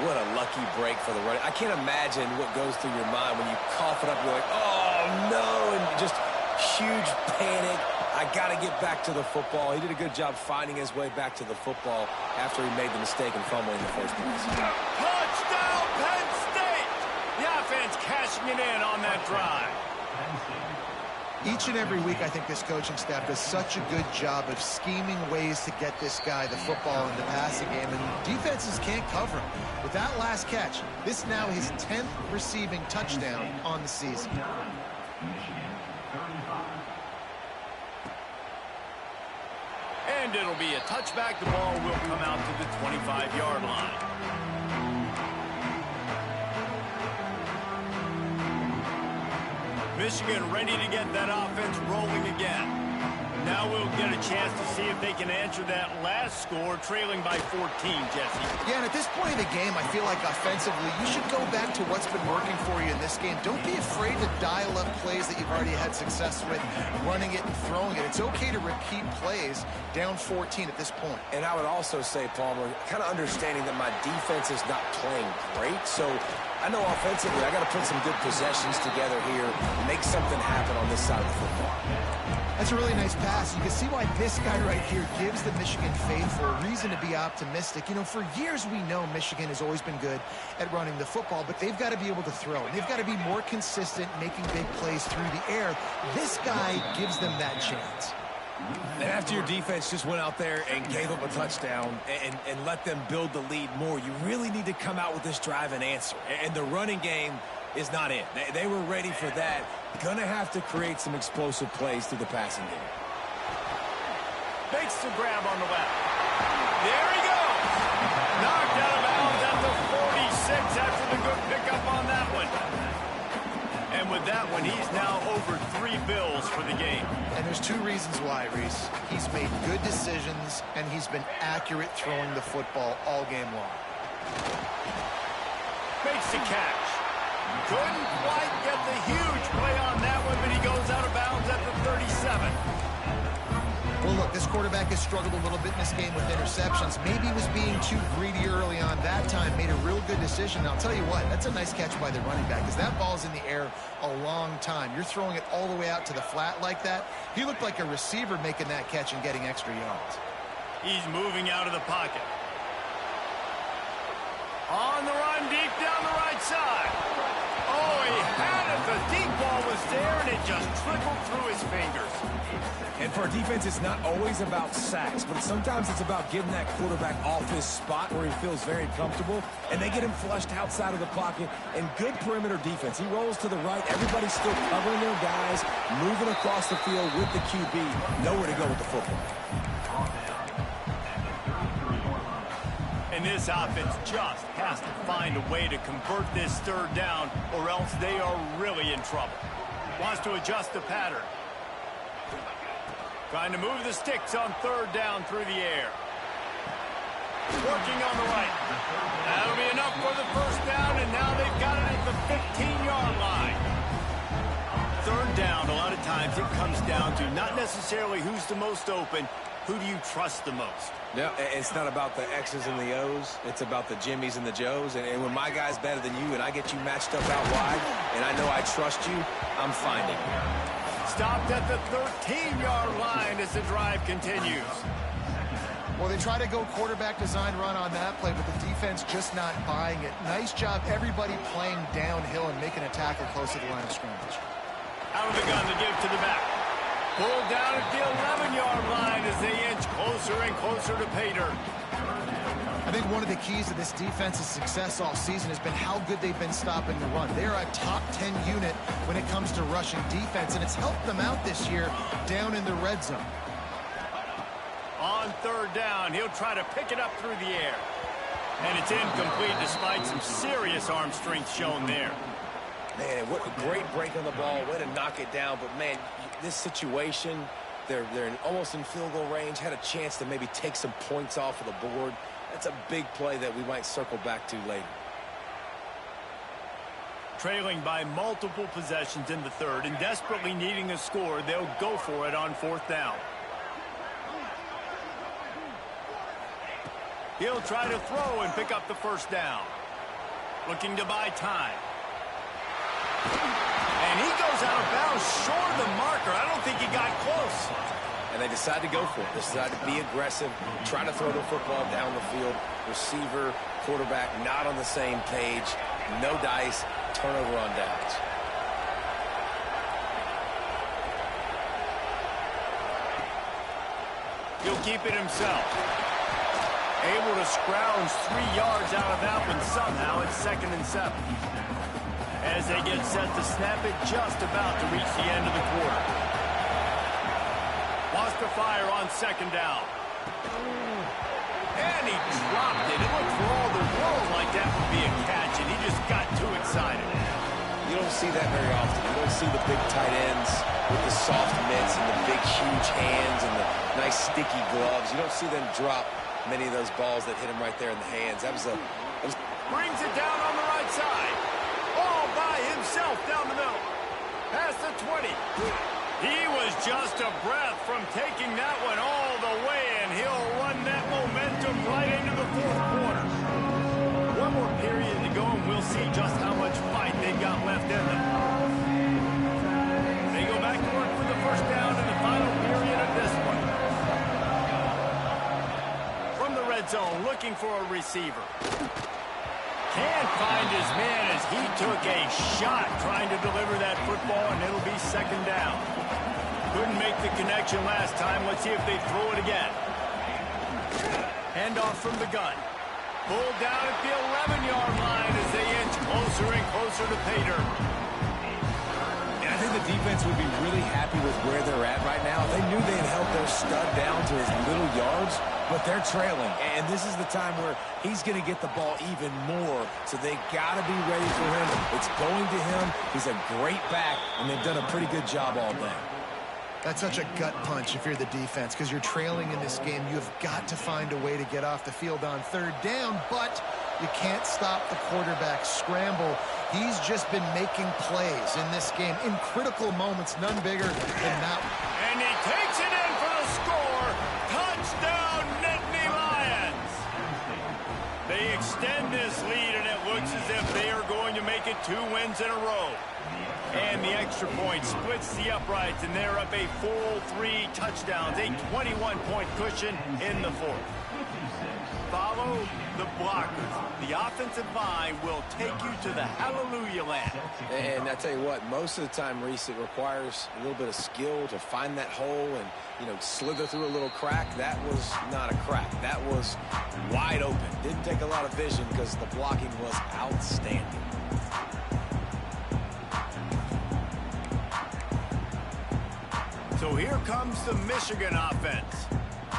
What a lucky break for the running. I can't imagine what goes through your mind when you cough it up. You're like, oh, no, and just huge panic. I got to get back to the football. He did a good job finding his way back to the football after he made the mistake and fumble in the first place. Touchdown, Penn State! The offense cashing it in on that drive. Each and every week, I think this coaching staff does such a good job of scheming ways to get this guy the football in the passing game, and defenses can't cover him. With that last catch, this is now his 10th receiving touchdown on the season. And it'll be a touchback. The ball will come out to the 25-yard line. Michigan ready to get that offense rolling again. Now we'll get a chance to see if they can answer that last score, trailing by 14, Jesse. Yeah, and at this point in the game, I feel like offensively, you should go back to what's been working for you in this game. Don't be afraid to dial up plays that you've already had success with, running it and throwing it. It's okay to repeat plays down 14 at this point. And I would also say, Palmer, kind of understanding that my defense is not playing great, so I know offensively I got to put some good possessions together here and make something happen on this side of the football. That's a really nice pass. You can see why this guy right here gives the Michigan faithful a reason to be optimistic. You know, for years we know Michigan has always been good at running the football, but they've got to be able to throw. And they've got to be more consistent making big plays through the air. This guy gives them that chance. And after your defense just went out there and gave up a touchdown and let them build the lead more, you really need to come out with this drive and answer. And the running game is not it. They were ready for that. Gonna have to create some explosive plays through the passing game. Makes the grab on the left. There he goes. Knocked out of bounds at the 46 after the good pickup on that one. And with that one, he's now over 3 bills for the game. And there's 2 reasons why, Reese. He's made good decisions, and he's been accurate throwing the football all game long. Makes the catch. Couldn't quite get the huge play on that one, but he goes out of bounds at the 37. Well, look, this quarterback has struggled a little bit in this game with interceptions. Maybe he was being too greedy early on that time, made a real good decision. I'll tell you what, that's a nice catch by the running back, because that ball's in the air a long time. You're throwing it all the way out to the flat like that. He looked like a receiver making that catch and getting extra yards. He's moving out of the pocket. On the run, deep down the right side. Oh, he had it. The deep ball was there, and it just trickled through his fingers. And for a defense, it's not always about sacks, but sometimes it's about getting that quarterback off his spot where he feels very comfortable, and they get him flushed outside of the pocket, and good perimeter defense. He rolls to the right. Everybody's still covering their guys, moving across the field with the QB. Nowhere to go with the football. And this offense just has to find a way to convert this third down, or else they are really in trouble. Wants to adjust the pattern. Trying to move the sticks on third down through the air. Working on the right. That'll be enough for the first down, and now they've got it at the 15-yard line. Third down, a lot of times it comes down to not necessarily who's the most open, who do you trust the most? No, it's not about the X's and the O's. It's about the Jimmys and the Joes. And when my guy's better than you and I get you matched up out wide and I know I trust you, I'm finding you. Stopped at the 13-yard line as the drive continues. Well, they try to go quarterback design run on that play, but the defense just not buying it. Nice job, everybody playing downhill and making a tackle close to the line of scrimmage. Out of the gun to give to the back. Pulled down at the 11-yard line as they inch closer and closer to pay dirt. I think one of the keys to this defense's success all season has been how good they've been stopping the run. They're a top 10 unit when it comes to rushing defense, and it's helped them out this year down in the red zone. On third down, he'll try to pick it up through the air. And it's incomplete despite some serious arm strength shown there. Man, what a great break on the ball. Way to knock it down. But, man, this situation, they're almost in field goal range, had a chance to maybe take some points off of the board. That's a big play that we might circle back to later. Trailing by multiple possessions in the third and desperately needing a score, they'll go for it on fourth down. He'll try to throw and pick up the first down. Looking to buy time. And he goes out of bounds short of the marker. I don't think he got close. And they decide to go for it. They decide to be aggressive, try to throw the football down the field. Receiver, quarterback, not on the same page. No dice, turnover on downs. He'll keep it himself. Able to scrounge 3 yards out of that one somehow. It's 2nd and 7. As they get set to snap it, just about to reach the end of the quarter. Wants to fire on 2nd down. And he dropped it. It looked for all the world like that would be a catch, and he just got too excited. You don't see that very often. You don't see the big tight ends with the soft mitts and the big, huge hands and the nice, sticky gloves. You don't see them drop many of those balls that hit him right there in the hands. Brings it down on the right side. All by himself down the middle. Past the 20. He was just a breath from taking that one all the way, and he'll run that momentum right into the fourth quarter. One more period to go, and we'll see just how much fight they've got left in them. They go back to work for the first down in the final period of this one. From the red zone, looking for a receiver. Can't find his man as he took a shot trying to deliver that football, and it'll be 2nd down. Couldn't make the connection last time. Let's see if they throw it again. Handoff from the gun. Pulled down at the 11-yard line as they inch closer and closer to pay dirt. And I think the defense would be really happy with where they're at right now. They knew they had held their stud down to his little yards, but they're trailing. And this is the time where he's going to get the ball even more. So they got to be ready for him. It's going to him. He's a great back, and they've done a pretty good job all day. That's such a gut punch if you're the defense, because you're trailing in this game. You've got to find a way to get off the field on third down, but you can't stop the quarterback scramble. He's just been making plays in this game in critical moments, none bigger than that one. And he takes it in for the score. make it 2 wins in a row. And the extra point splits the uprights, and they're up a full 3 touchdowns, a 21-point cushion in the 4th. Follow the blockers. The offensive line will take you to the hallelujah land. And I tell you what, most of the time, Reese, it requires a little bit of skill to find that hole and, you know, slither through a little crack. That was not a crack. That was wide open. Didn't take a lot of vision because the blocking was outstanding. So here comes the Michigan offense.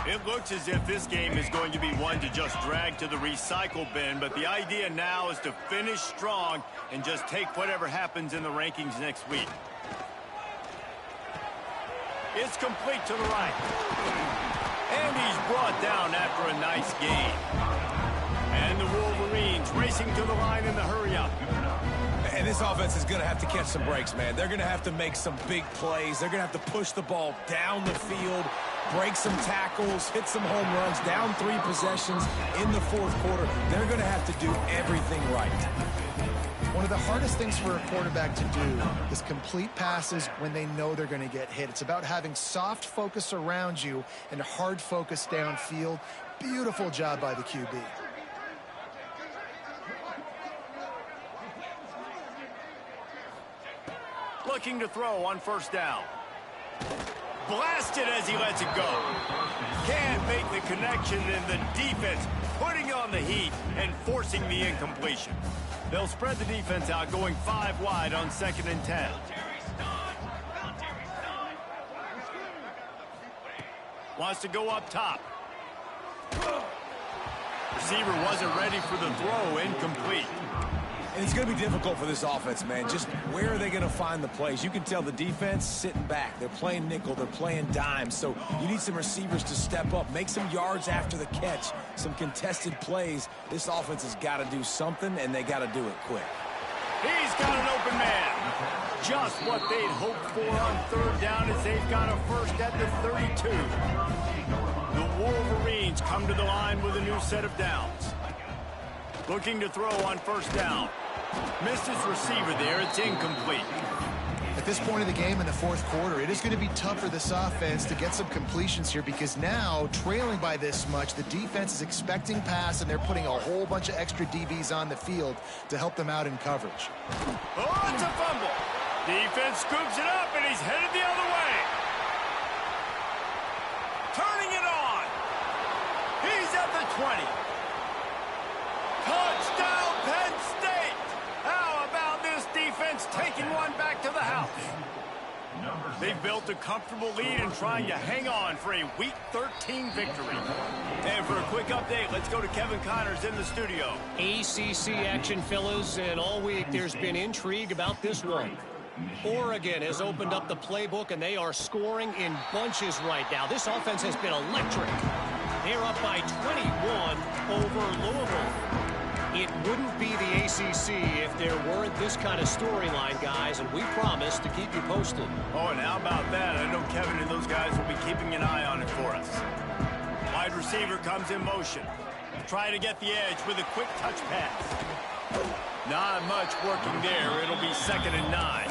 It looks as if this game is going to be one to just drag to the recycle bin, but the idea now is to finish strong and just take whatever happens in the rankings next week. It's complete to the right. And he's brought down after a nice gain. And the Wolverines racing to the line in the hurry-up. And this offense is going to have to catch some breaks, man. They're going to have to make some big plays. They're going to have to push the ball down the field, break some tackles, hit some home runs, down 3 possessions in the 4th quarter. They're going to have to do everything right. One of the hardest things for a quarterback to do is complete passes when they know they're going to get hit. It's about having soft focus around you and hard focus downfield. Beautiful job by the QB. Looking to throw on 1st down. Blasted as he lets it go. Can't make the connection, and the defense putting on the heat and forcing the incompletion. They'll spread the defense out, going 5 wide on 2nd and 10. Wants to go up top. Receiver wasn't ready for the throw, incomplete. And it's going to be difficult for this offense, man. Just where are they going to find the plays? You can tell the defense sitting back. They're playing nickel. They're playing dime. So you need some receivers to step up, make some yards after the catch, some contested plays. This offense has got to do something, and they got to do it quick. He's got an open man. Just what they'd hoped for on 3rd down as they've got a first at the 32. The Wolverines come to the line with a new set of downs. Looking to throw on 1st down. Missed his receiver there. It's incomplete. At this point of the game in the 4th quarter, it is going to be tough for this offense to get some completions here because now, trailing by this much, the defense is expecting pass, and they're putting a whole bunch of extra DBs on the field to help them out in coverage. Oh, it's a fumble. Defense scoops it up, and he's headed the other way. Turning it on. He's at the 20. Touchdown, Penn State! How about this defense taking one back to the house? They've built a comfortable lead and trying to hang on for a Week 13 victory. And for a quick update, let's go to Kevin Connors in the studio. ACC action, fellas, and all week there's been intrigue about this one. Oregon has opened up the playbook, and they are scoring in bunches right now. This offense has been electric. They're up by 21 over Louisville. It wouldn't be the ACC if there weren't this kind of storyline, guys, and we promise to keep you posted. Oh, and how about that? I know Kevin and those guys will be keeping an eye on it for us. Wide receiver comes in motion. Trying to get the edge with a quick touch pass. Not much working there. It'll be 2nd and 9.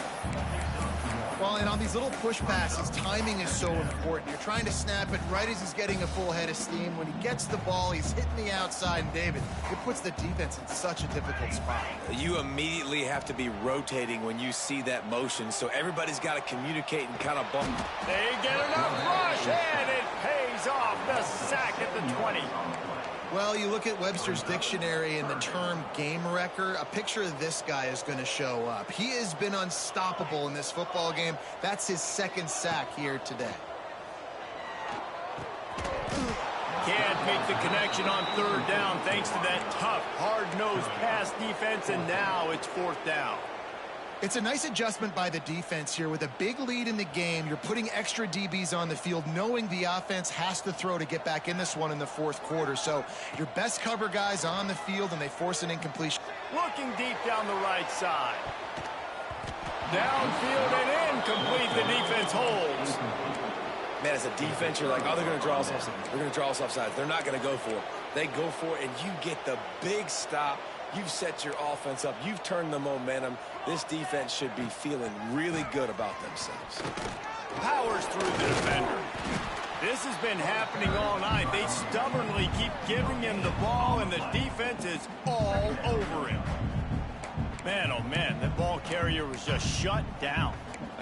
Well, and on these little push passes, timing is so important. You're trying to snap it right as he's getting a full head of steam. When he gets the ball, he's hitting the outside, and David, it puts the defense in such a difficult spot. You immediately have to be rotating when you see that motion, so everybody's got to communicate and kind of bump. They get enough rush, and it pays off. The sack at the 20. Well, you look at Webster's dictionary and the term game wrecker, a picture of this guy is going to show up. He has been unstoppable in this football game. That's his 2nd sack here today. Can't make the connection on 3rd down thanks to that tough, hard-nosed pass defense, and now it's 4th down. It's a nice adjustment by the defense here. With a big lead in the game, you're putting extra DBs on the field, knowing the offense has to throw to get back in this one in the 4th quarter. So your best cover guys on the field, and they force an incompletion. Looking deep down the right side. Downfield and incomplete. The defense holds. Man, as a defense, you're like, oh, they're going to draw us offside. They're going to draw us offside. They're not going to go for it. They go for it, and you get the big stop You've set your offense up. You've turned the momentum. This defense should be feeling really good about themselves. Powers through the defender. This has been happening all night. They stubbornly keep giving him the ball, and the defense is all over him. Man, oh man, that ball carrier was just shut down.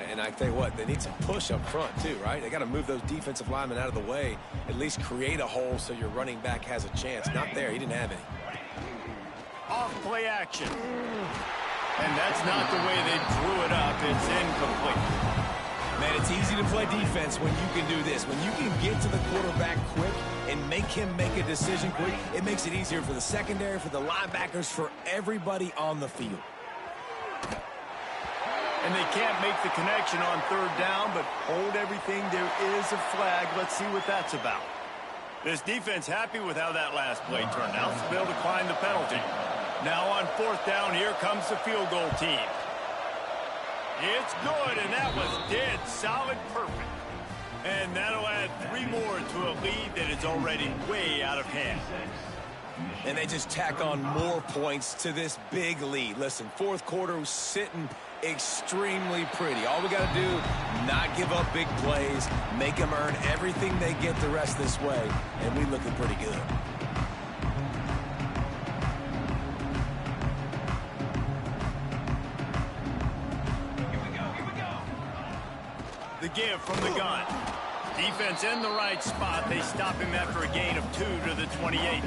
And I tell you what, they need some push up front too, right? They got to move those defensive linemen out of the way, at least create a hole so your running back has a chance. Not there. He didn't have any. Off play action. And that's not the way they drew it up. It's incomplete. Man, it's easy to play defense when you can do this. When you can get to the quarterback quick and make him make a decision quick, it makes it easier for the secondary, for the linebackers, for everybody on the field. And they can't make the connection on third down, but hold everything. There is a flag. Let's see what that's about. This defense happy with how that last play turned out, so they'll decline the penalty. Now on fourth down, here comes the field goal team. It's good, and that was dead solid perfect. And that'll add 3 more to a lead that is already way out of hand. And they just tack on more points to this big lead. Listen, fourth quarter was sitting extremely pretty. All we got to do, not give up big plays, make them earn everything they get the rest this way, and we looking pretty good. The give from the gun. Defense in the right spot. They stop him after a gain of 2 to the 28.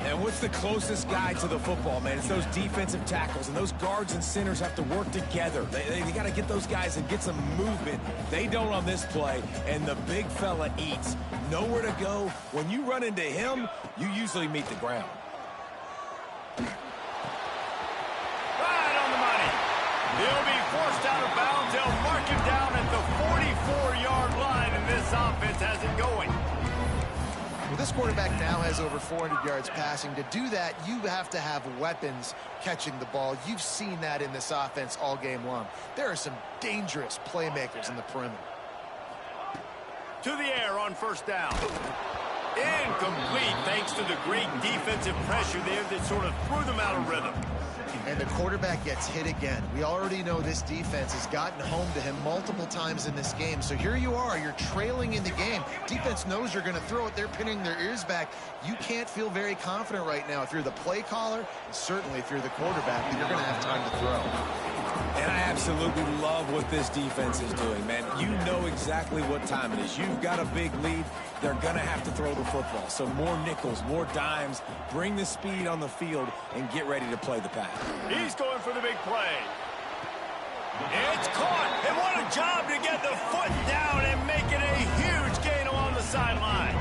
And what's the closest guy to the football, man? It's those defensive tackles, and those guards and centers have to work together. They got to get those guys and get some movement. They don't on this play, and the big fella eats. Nowhere to go. When you run into him, you usually meet the ground. Right on the money. He'll be forced out of bounds. They'll mark him down at the 44-yard line, and this offense has it going. Well, this quarterback now has over 400 yards passing. To do that, you have to have weapons catching the ball. You've seen that in this offense all game long. There are some dangerous playmakers in the perimeter. To the air on first down. Incomplete thanks to the great defensive pressure there that sort of threw them out of rhythm. And the quarterback gets hit again. We already know this defense has gotten home to him multiple times in this game. So here you are, you're trailing in the game. Defense knows you're going to throw it. They're pinning their ears back. You can't feel very confident right now if you're the play caller, and certainly if you're the quarterback, that you're going to have time to throw. And I absolutely love what this defense is doing, man. You know exactly what time it is. You've got a big lead. They're going to have to throw the football. So more nickels, more dimes, bring the speed on the field, and get ready to play the pass. He's going for the big play. It's caught. And what a job to get the foot down and make it a huge gain along the sideline.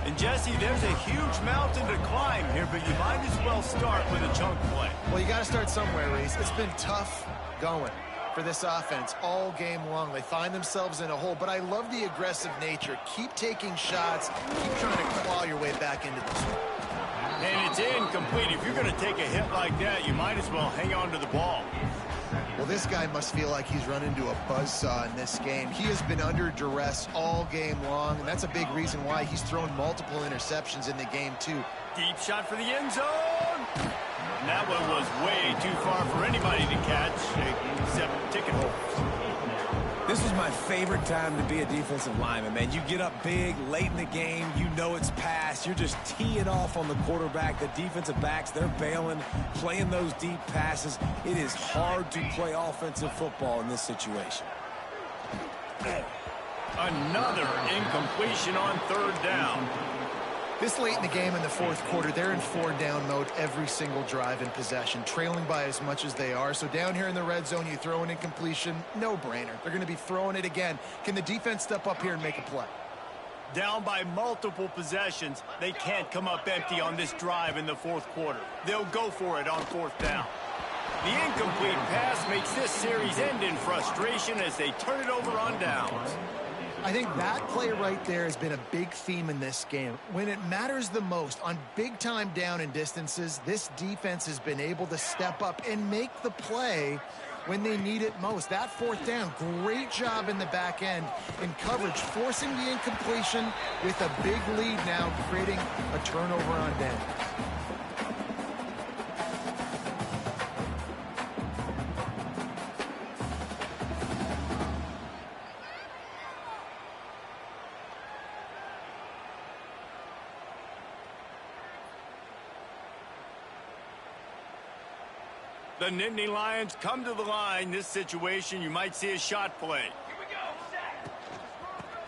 And Jesse, there's a huge mountain to climb here, but you might as well start with a chunk play. Well, you got to start somewhere, Reese. It's been tough going for this offense all game long. They find themselves in a hole, but I love the aggressive nature. Keep taking shots. Keep trying to claw your way back into this one. And it's incomplete. If you're going to take a hit like that, you might as well hang on to the ball. Well, this guy must feel like he's run into a buzzsaw in this game. He has been under duress all game long, and that's a big reason why he's thrown multiple interceptions in the game, too. Deep shot for the end zone. And that one was way too far for anybody to catch, except ticket holders. This is my favorite time to be a defensive lineman, man. You get up big, late in the game, you know it's past. You're just teeing off on the quarterback. The defensive backs, they're bailing, playing those deep passes. It is hard to play offensive football in this situation. Another incompletion on third down. This late in the game in the fourth quarter, they're in 4-down mode every single drive in possession, trailing by as much as they are. So down here in the red zone, you throw an incompletion, no-brainer. They're going to be throwing it again. Can the defense step up here and make a play? Down by multiple possessions, they can't come up empty on this drive in the fourth quarter. They'll go for it on fourth down. The incomplete pass makes this series end in frustration as they turn it over on downs. I think that play right there has been a big theme in this game. When it matters the most, on big-time down and distances, this defense has been able to step up and make the play when they need it most. That fourth down, great job in the back end in coverage, forcing the incompletion with a big lead now, creating a turnover on down. The Nittany Lions come to the line. This situation, you might see a shot play.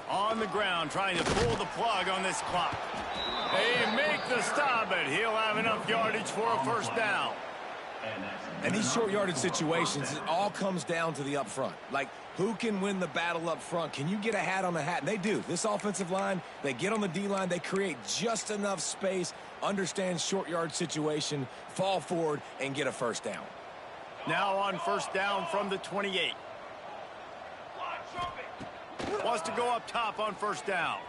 On the ground, trying to pull the plug on this clock. They make the stop, but he'll have enough yardage for a first down. And these short yardage situations, it all comes down to the up front. Like, who can win the battle up front? Can you get a hat on the hat? And they do. This offensive line, they get on the D-line, they create just enough space, understand short yard situation, fall forward, and get a first down. Now on first down from the 28. Wants to go up top on first down.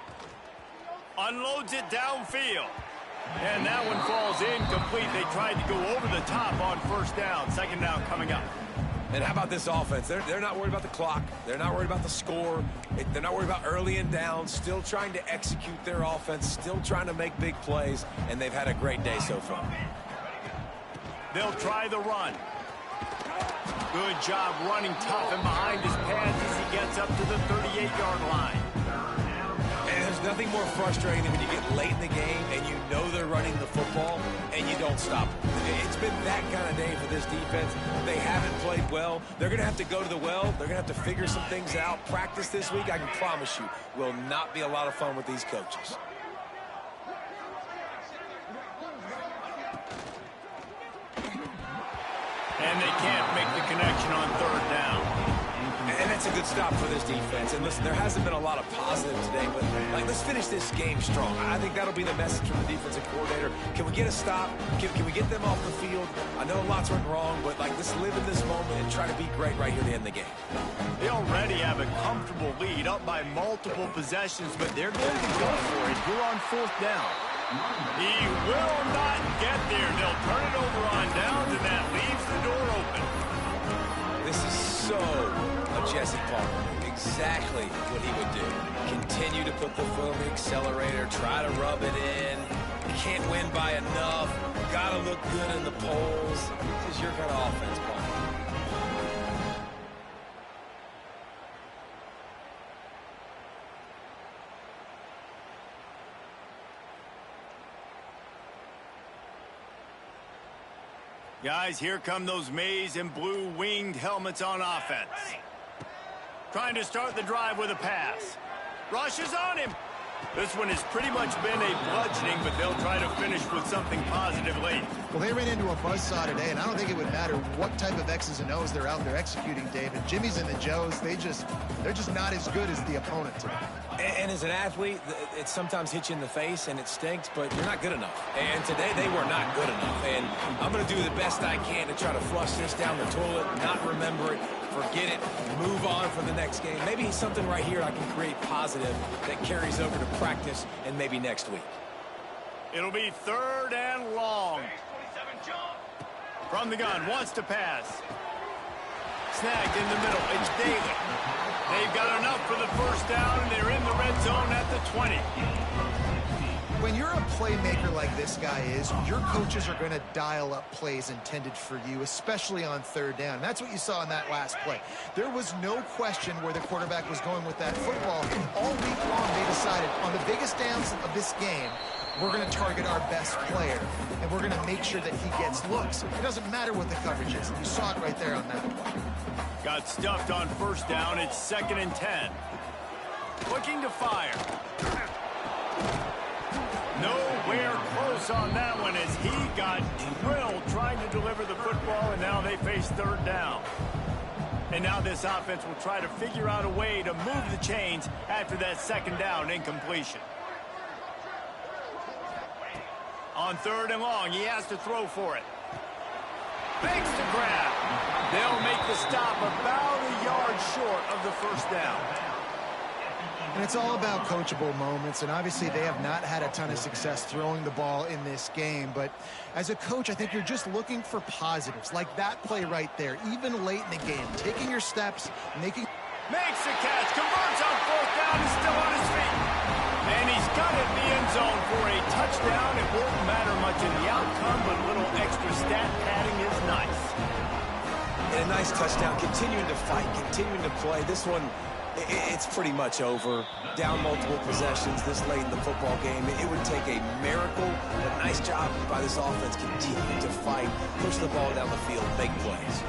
Unloads it downfield. And that one falls incomplete. They tried to go over the top on first down. Second down coming up. And how about this offense? They're not worried about the clock. They're not worried about the score. They're not worried about early and down. Still trying to execute their offense. Still trying to make big plays. And they've had a great day so far. They'll try the run. Good job running tough and behind his pads as he gets up to the 38-yard line. And there's nothing more frustrating than when you get late in the game and you know they're running the football and you don't stop them. It's been that kind of day for this defense. They haven't played well. They're going to have to go to the well. They're going to have to figure some things out. Practice this week, I can promise you, will not be a lot of fun with these coaches. And they can't make the connection on third down. And that's a good stop for this defense. And listen, there hasn't been a lot of positive today, but let's finish this game strong. I think that'll be the message from the defensive coordinator. Can we get a stop? Can we get them off the field? I know lots went wrong, but let's live in this moment and try to be great right here at the end of the game. They already have a comfortable lead, up by multiple possessions, but they're going to go for it here on fourth down. He will not get there. They'll turn it over on downs, and that leaves the door open. This is so a Jesse Palmer. Exactly what he would do. Continue to put the foot on the accelerator, try to rub it in. Can't win by enough. Got to look good in the polls. This is your kind of offense, Palmer. Guys, here come those maize and blue winged helmets on offense. Trying to start the drive with a pass. Rush is on him. This one has pretty much been a bludgeoning, but they'll try to finish with something positive late. Well, they ran into a buzzsaw today, and I don't think it would matter what type of X's and O's they're out there executing, David. Jimmy's and the Joes, they're just not as good as the opponent today. And as an athlete, it sometimes hits you in the face and it stinks, but you're not good enough. And today they were not good enough. And I'm going to do the best I can to try to flush this down the toilet, not remember it, forget it, move on for the next game. Maybe something right here I can create positive that carries over to practice and maybe next week. It'll be third and long. From the gun, wants to pass. Snagged in the middle. It's Daly. They've got enough for the first down, and they're in the red zone at the 20. When you're a playmaker like this guy is, your coaches are going to dial up plays intended for you, especially on third down. That's what you saw in that last play. There was no question where the quarterback was going with that football. All week long, they decided on the biggest downs of this game, we're going to target our best player, and we're going to make sure that he gets looks. It doesn't matter what the coverage is. You saw it right there on that play. Got stuffed on first down. It's 2nd and 10. Looking to fire. Nowhere close on that one as he got drilled trying to deliver the football, and now they face third down. And now this offense will try to figure out a way to move the chains after that second down incompletion. On third and long, he has to throw for it. Makes the grab. They'll make the stop about a yard short of the first down. And it's all about coachable moments, and obviously they have not had a ton of success throwing the ball in this game. But as a coach, I think you're just looking for positives, like that play right there, even late in the game. Taking your steps, making... Makes the catch, converts on fourth down, is still on his feet. And he's got it in the end zone for a touchdown. It won't matter much in the outcome, but a little extra stat padding is nice. And a nice touchdown, continuing to fight, continuing to play. This one, it's pretty much over. Down multiple possessions this late in the football game. It would take a miracle, but nice job by this offense continuing to fight, push the ball down the field, make plays.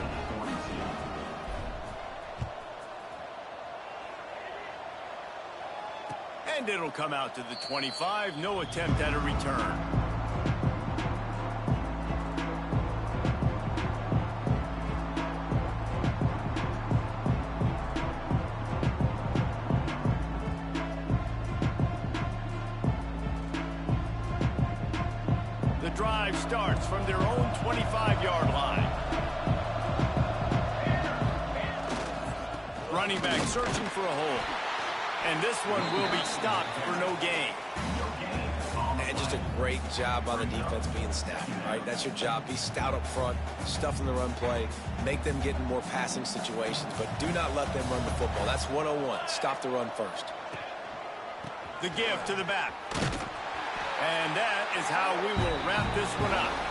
And it'll come out to the 25. No attempt at a return. The drive starts from their own 25-yard line. Running back searching for a hole. And this one will be stopped for no gain. And just a great job by the defense being stout, right? That's your job. Be stout up front, stuff in the run play, make them get in more passing situations, but do not let them run the football. That's 101. Stop the run first. The give to the back. And that is how we will wrap this one up.